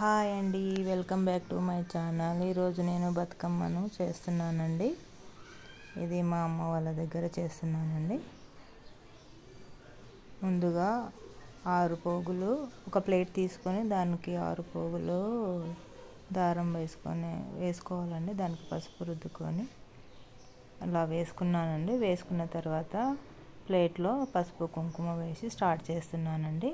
Hi అండి, welcome back to my channel. ఈరోజు నేను బతుకమ్మను చేస్తున్నానండి. ఇది మా అమ్మ వాళ్ళ దగ్గర చేస్తున్నానండి. ముందుగా 6 పోగులు ఒక ప్లేట్ తీసుకొని దానికి 6 పోగులు దారం వేసుకోవాలండి. దానికి పసుపు రుద్దుకొని అలా వేసుకున్నానండి. వేసుకున్న తర్వాత ప్లేట్లో పసుపు కుంకుమ వేసి స్టార్ట్ చేస్తున్నానండి.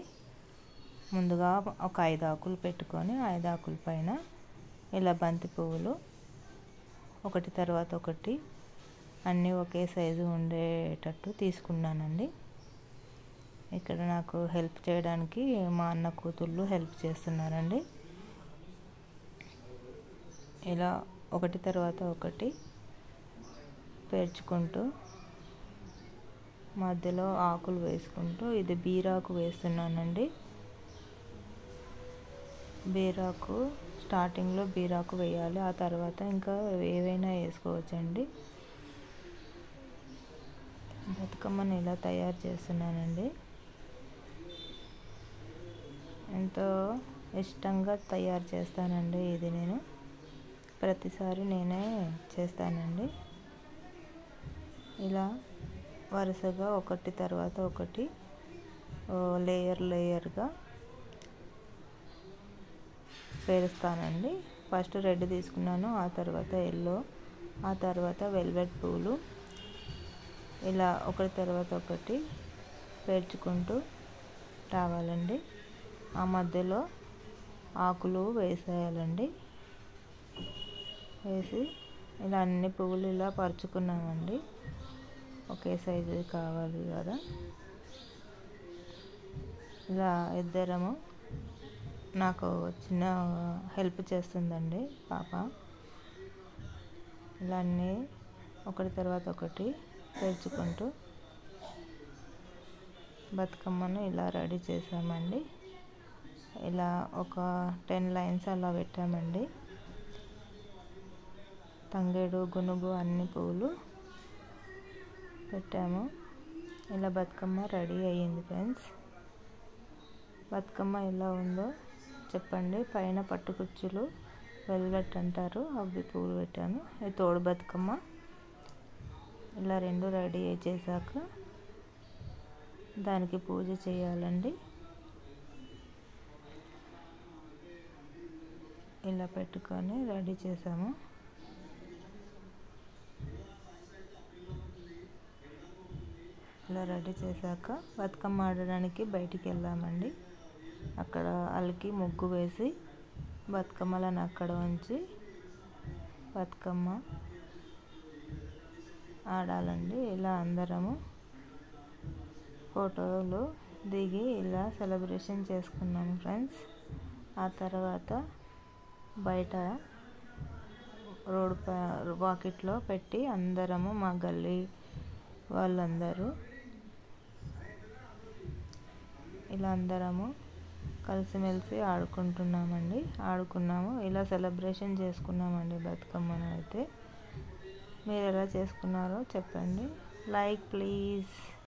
ముందుగా ఒక 5 ఆకులు పెట్టుకొని 5 ఆకుల పైన ఇలా బంతి పువ్వులు ఒకటి తర్వాత ఒకటి అన్నీ ఒకే సైజు ఉండేటట్టు తీసుకున్నానండి. ఇక్కడ నాకు హెల్ప్ చేయడానికి మా అన్న కూతుళ్ళు హెల్ప్ చేస్తున్నారండి. ఇలా ఒకటి తర్వాత ఒకటి పేర్చుకుంటూ మధ్యలో ఆకులు వేసుకుంటూ ఇది బీరాకు వేస్తున్నానండి. బీరాకు స్టార్టింగ్లో బీరాకు వేయాలి, ఆ తర్వాత ఇంకా ఏవైనా వేసుకోవచ్చండి. బతుకమ్మను ఇలా తయారు చేస్తున్నానండి. ఎంతో ఇష్టంగా తయారు చేస్తానండి. ఇది నేను ప్రతిసారి నేనే చేస్తానండి. ఇలా వరుసగా ఒకటి తర్వాత ఒకటి లేయర్గా పేరుస్తానండి. ఫస్ట్ రెడ్ తీసుకున్నాను, ఆ తర్వాత ఎల్లో, ఆ తర్వాత వెల్వెట్ పూలు. ఇలా ఒకటి తర్వాత ఒకటి పేర్చుకుంటూ రావాలండి. ఆ మధ్యలో ఆకులు వేసేయాలండి. వేసి ఇలా అన్ని పువ్వులు ఇలా పరుచుకున్నామండి. ఒకే సైజు కావాలి కదా. ఇలా ఇద్దరము నాకు చిన్న హెల్ప్ చేస్తుందండి పాప. ఇలా అన్నీ ఒకటి తర్వాత ఒకటి పేర్చుకుంటూ బతుకమ్మను ఇలా రెడీ చేసామండి. ఇలా ఒక 10 లైన్స్ అలా పెట్టామండి. తంగేడు, గునుగు అన్ని పువ్వులు పెట్టాము. ఇలా బతుకమ్మ రెడీ అయ్యింది ఫ్రెండ్స్. బతుకమ్మ ఎలా ఉందో చెప్పండి. పైన పట్టుకుచ్చులు వెల్వెట్ అంటారు, అవి పువ్వులు పెట్టాను. ఇది తోడు బతుకమ్మ. ఇలా 2 రెడీ చేశాక దానికి పూజ చేయాలండి. ఇలా పెట్టుకొని రెడీ చేసాము. ఇలా రెడీ చేశాక బతుకమ్మ ఆడడానికి బయటికి వెళ్ళామండి. అక్కడ అలికి ముగ్గు వేసి బతుకమ్మలను అక్కడ ఉంచి బతుకమ్మ ఆడాలండి. ఇలా అందరము ఫోటోలు దిగి ఇలా సెలబ్రేషన్ చేసుకున్నాము ఫ్రెండ్స్. ఆ తర్వాత బయట వాకిట్లో పెట్టి అందరము మా గల్లీ వాళ్ళందరూ ఇలా అందరము కలిసిమెలిసి ఆడుకున్నాము. ఇలా సెలబ్రేషన్ చేసుకున్నామండి బతుకమ్మను. అయితే మీరు ఎలా చేసుకున్నారో చెప్పండి. Like please.